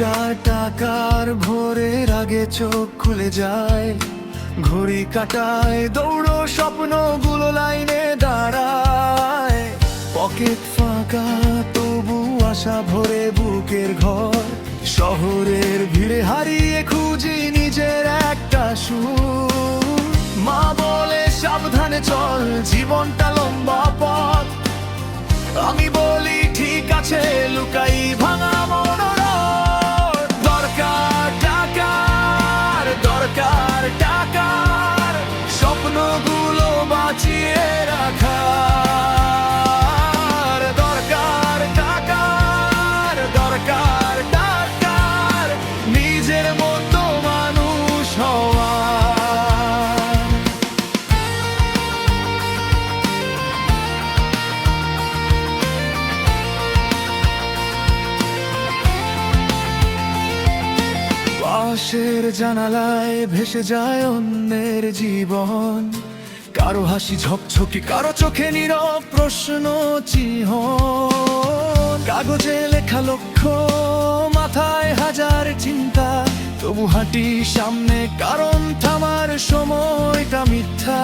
দরকার টাকার ভোরের আগে চোখ খুলে যায়, ঘড়ি কাটায় দৌড়ো স্বপ্নগুলো লাইনে দাঁড়ায়। পকেট ফাঁকা তবু আশা ভরে বুকের ঘর, শহরের ভিড়ে হারিয়ে খুঁজি নিজের একটা সুর। মা বলে সাবধানে চল, জীবনটা লম্বা পথ, আমি বলি ঠিক আছে লুকাই ভাঙা মনোরথ। দরকার টাকার, দরকার টাকার, স্বপ্নগুলো বাঁচিয়ে রাখার। দরকার টাকার, দরকার টাকার, নিজের মতো মানুষ হওয়া। পাশের জানালায় ভেসে যায় অন্যের জীবন, কারো হাসি ঝকঝকে, কারো চোখে নীরব প্রশ্ন চিহ্ন। কাগজে লেখা লক্ষ্য, মাথায় হাজার চিন্তা, তবু হাঁটি সামনে কারণ থামার সময়টা মিথ্যা।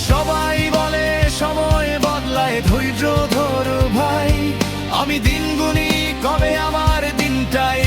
সবাই বলে সময় বদলায়, ধৈর্য ধর ভাই, আমি দিন গুনি কবে আমার দিনটাই